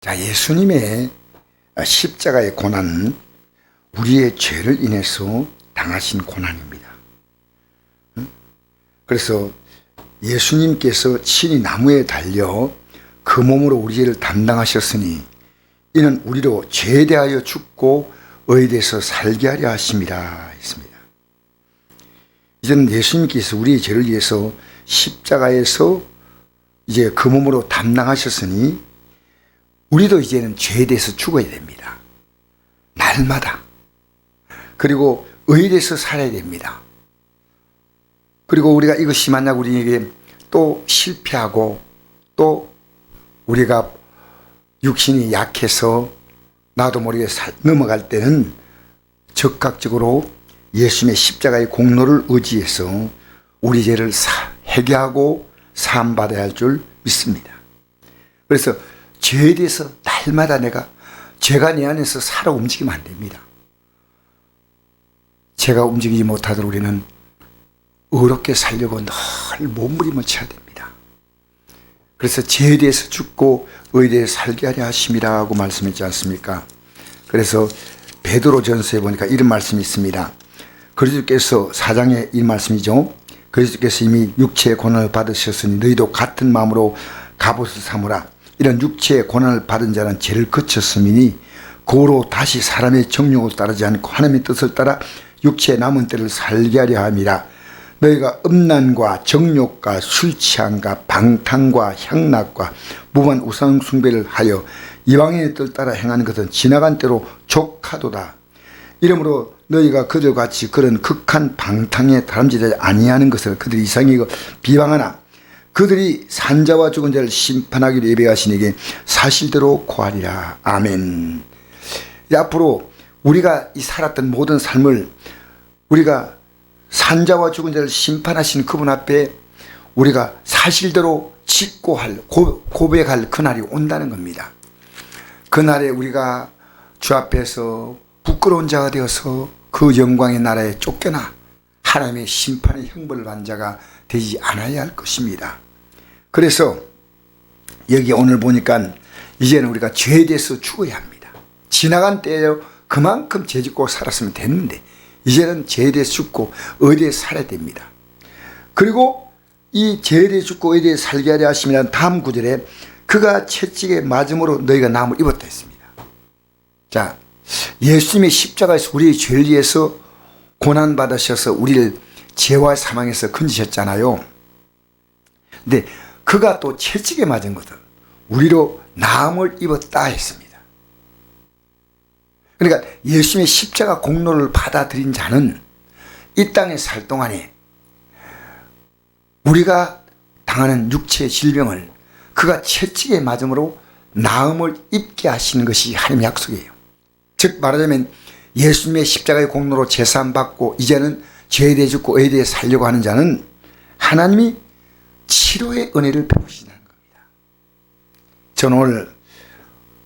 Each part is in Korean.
자, 예수님의 십자가의 고난은 우리의 죄를 인해서 당하신 고난입니다. 그래서 예수님께서 친히 나무에 달려 그 몸으로 우리 죄를 담당하셨으니 이는 우리로 죄에 대하여 죽고 의에 대해서 살게 하려 하심이라 했습니다. 이제는 예수님께서 우리의 죄를 위해서 십자가에서 이제 그 몸으로 담당하셨으니 우리도 이제는 죄에 대해서 죽어야 됩니다. 날마다. 그리고 의에 대해서 살아야 됩니다. 그리고 우리가 이것이 만약 우리에게 또 실패하고 또 우리가 육신이 약해서 나도 모르게 넘어갈 때는 적극적으로 예수님의 십자가의 공로를 의지해서 우리 죄를 회개하고 사함받아야 할 줄 믿습니다. 그래서 죄에 대해서 날마다 내가 죄가 내 안에서 살아 움직이면 안 됩니다. 죄가 움직이지 못하도록 우리는 의롭게 살려고 늘 몸부림을 쳐야 됩니다. 그래서 죄에 대해서 죽고 의에 대해서 살게 하려 하심이라고 말씀했지 않습니까? 그래서 베드로전서에 보니까 이런 말씀이 있습니다. 그리스도께서 4장에 이 말씀이죠. 그리스도께서 이미 육체의 고난을 받으셨으니 너희도 같은 마음으로 갑옷을 삼으라. 이런 육체의 고난을 받은 자는 죄를 거쳤음이니 고로 다시 사람의 정욕을 따르지 않고 하나님의 뜻을 따라 육체의 남은 때를 살게 하려 함이라. 너희가 음란과 정욕과 술 취함과 방탕과 향락과 무한 우상 숭배를 하여 이방인의 뜻을 따라 행하는 것은 지나간 때로 족하도다. 이러므로 너희가 그들과 같이 그런 극한 방탕에 다름질하지 아니하는 것을 그들이 이상히 비방하나 그들이 산자와 죽은 자를 심판하기로 예배하신 이에게 사실대로 고하리라. 아멘. 앞으로 우리가 이 살았던 모든 삶을 우리가 산자와 죽은 자를 심판하신 그분 앞에 우리가 사실대로 직고할 고백할 그날이 온다는 겁니다. 그날에 우리가 주 앞에서 부끄러운 자가 되어서 그 영광의 나라에 쫓겨나 하나님의 심판의 형벌을 받는 자가 되지 않아야 할 것입니다. 그래서 여기 오늘 보니까 이제는 우리가 죄에 대해서 죽어야 합니다. 지나간 때에 그만큼 죄 짓고 살았으면 됐는데 이제는 죄에 대해서 죽고 의에 대해서 살아야 됩니다. 그리고 이 죄에 대해서 죽고 의에 대해서 살게 하려 하심이라는 다음 구절에 그가 채찍에 맞음으로 너희가 나음을 입었다 했습니다. 자, 예수님의 십자가에서 우리의 죄를 위해서 고난받으셔서 우리를 죄와 사망에서 건지셨잖아요. 근데 그가 또 채찍에 맞은 것을 우리로 나음을 입었다 했습니다. 그러니까 예수님의 십자가 공로를 받아들인 자는 이 땅에 살 동안에 우리가 당하는 육체의 질병을 그가 채찍에 맞음으로 나음을 입게 하시는 것이 하나님의 약속이에요. 즉 말하자면 예수님의 십자가의 공로로 제사함 받고 이제는 죄에 대해 죽고 의에 대해 살려고 하는 자는 하나님이 치료의 은혜를 베푸시는 겁니다. 저는 오늘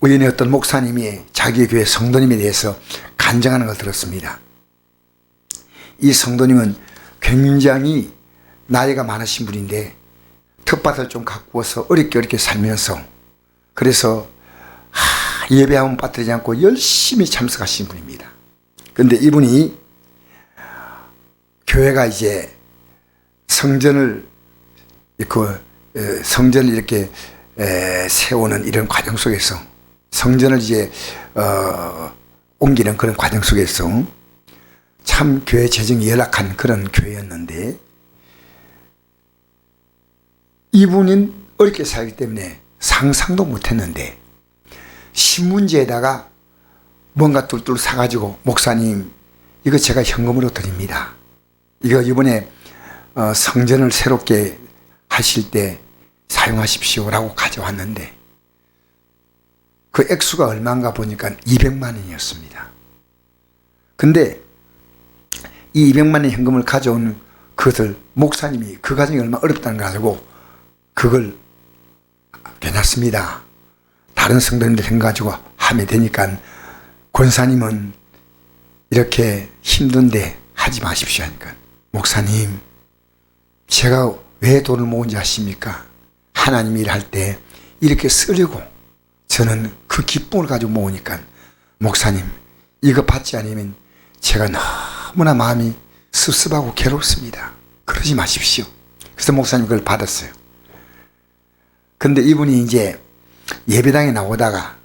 우연히 어떤 목사님이 자기 교회 성도님에 대해서 간증하는 걸 들었습니다. 이 성도님은 굉장히 나이가 많으신 분인데 텃밭을 좀 가꾸어서 어렵게 살면서 그래서 예배 한번 빠뜨리지 않고 열심히 참석하신 분입니다. 그런데 이분이 교회가 이제 성전을 이렇게 세우는 이런 과정 속에서 성전을 이제 옮기는 그런 과정 속에서 참 교회 재정이 열악한 그런 교회였는데 이분은 어렵게 살기 때문에 상상도 못했는데 신문지에다가 뭔가 뚫뚫 사가지고 목사님 이거 제가 현금으로 드립니다. 이거 이번에 성전을 새롭게 하실 때 사용하십시오라고 가져왔는데 그 액수가 얼마인가 보니까 200만 원이었습니다. 근데 이 200만 원 현금을 가져온 그것을 목사님이 그 과정이 얼마나 어렵다는 걸 알고 그걸 괜찮습니다. 다른 성도님들 해가지고 하면 되니까 권사님은 이렇게 힘든데 하지 마십시오 하니까 목사님 제가 왜 돈을 모은지 아십니까? 하나님 일할 때 이렇게 쓰려고 저는 그 기쁨을 가지고 모으니까 목사님 이거 받지 않으면 제가 너무나 마음이 습습하고 괴롭습니다. 그러지 마십시오. 그래서 목사님 그걸 받았어요. 근데 이분이 이제 예배당에 나오다가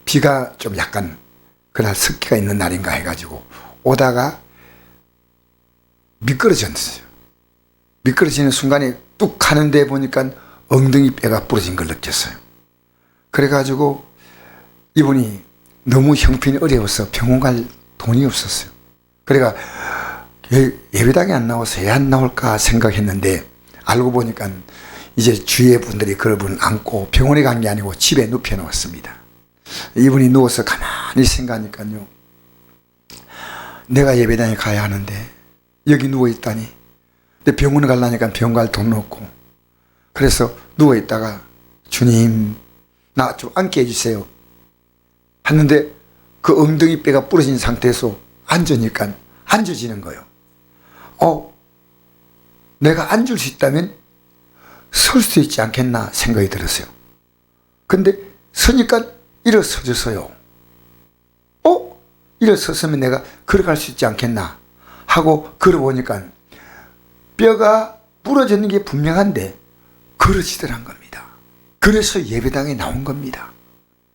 비가 좀 약간 그날 습기가 있는 날인가 해가지고 오다가 미끄러졌어요. 미끄러지는 순간에 뚝 하는데 보니까 엉덩이 뼈가 부러진 걸 느꼈어요. 그래가지고 이분이 너무 형편이 어려워서 병원 갈 돈이 없었어요. 그래가 예배당에 안 나와서 왜 안 나올까 생각했는데 알고 보니까 이제 주위의 분들이 그분을 안고 병원에 간 게 아니고 집에 눕혀 놓았습니다. 이분이 누워서 가만히 생각하니까요. 내가 예배당에 가야 하는데 여기 누워있다니. 근데 병원에 가려니까 병원 갈 돈 없고. 그래서 누워있다가 주님 나 좀 앉게 해주세요 하는데 그 엉덩이 뼈가 부러진 상태에서 앉으니까 앉아지는 거예요. 내가 앉을 수 있다면 설 수 있지 않겠나 생각이 들었어요. 근데 서니까 일어서졌어요. 일어섰으면 내가 걸어갈 수 있지 않겠나 하고 걸어보니까 뼈가 부러지는 게 분명한데 걸어지더란 겁니다. 그래서 예배당에 나온 겁니다.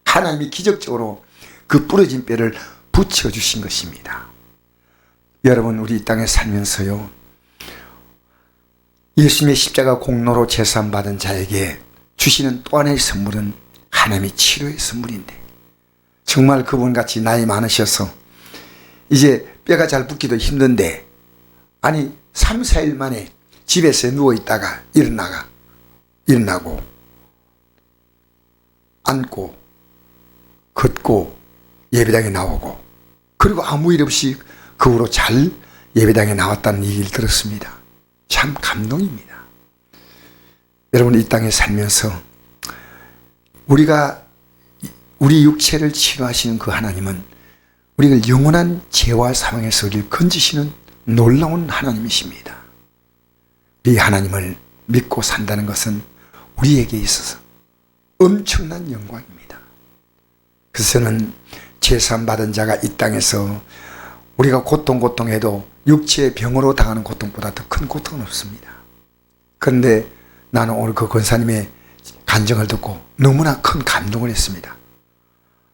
하나님이 기적적으로 그 부러진 뼈를 붙여주신 것입니다. 여러분 우리 이 땅에 살면서요, 예수님의 십자가 공로로 제사함받은 자에게 주시는 또 하나의 선물은 하나님의 치료의 선물인데, 정말 그분같이 나이 많으셔서 이제 뼈가 잘 붙기도 힘든데, 아니 3, 4일 만에 집에서 누워있다가 일어나고 앉고 걷고 예배당에 나오고, 그리고 아무 일 없이 그 후로 잘 예배당에 나왔다는 얘기를 들었습니다. 참 감동입니다. 여러분 이 땅에 살면서 우리 육체를 치료하시는 그 하나님은 우리를 영원한 죄와 사망에서 우리를 건지시는 놀라운 하나님이십니다. 이 하나님을 믿고 산다는 것은 우리에게 있어서 엄청난 영광입니다. 그래서 저는 제사함받은 자가 이 땅에서 우리가 고통해도 육체의 병으로 당하는 고통보다 더 큰 고통은 없습니다. 그런데 나는 오늘 그 권사님의 간증을 듣고 너무나 큰 감동을 했습니다.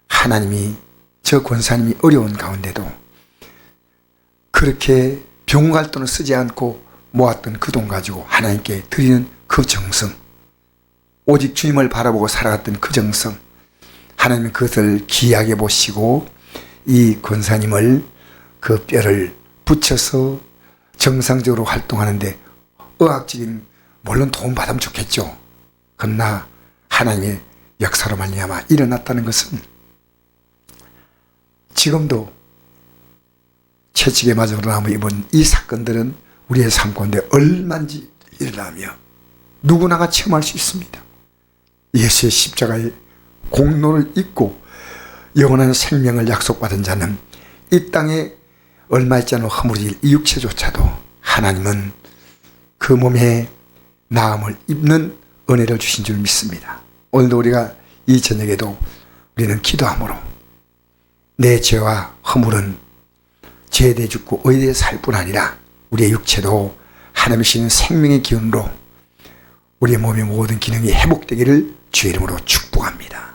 하나님이 저 권사님이 어려운 가운데도 그렇게 병원 갈 돈을 쓰지 않고 모았던 그 돈 가지고 하나님께 드리는 그 정성, 오직 주님을 바라보고 살아갔던 그 정성, 하나님은 그것을 귀하게 보시고 이 권사님을 그 뼈를 붙여서 정상적으로 활동하는데 의학적인 물론 도움 받으면 좋겠죠. 그러나 하나님의 역사로 말미암아 일어났다는 것은 지금도 채찍에 맞아 우러나무 입은 이 사건들은 우리의 삶 가운데 얼마든지 일어나며 누구나가 체험할 수 있습니다. 예수의 십자가의 공로를 잊고 영원한 생명을 약속받은 자는 이 땅에 얼마 있지 않은 허물일 이 육체조차도 하나님은 그 몸에 나음을 입는 은혜를 주신 줄 믿습니다. 오늘도 우리가 이 저녁에도 우리는 기도함으로 내 죄와 허물은 죄에 대해 죽고 의에 대해 살 뿐 아니라 우리의 육체도 하나님이 주시는 생명의 기운으로 우리의 몸의 모든 기능이 회복되기를 주의 이름으로 축복합니다.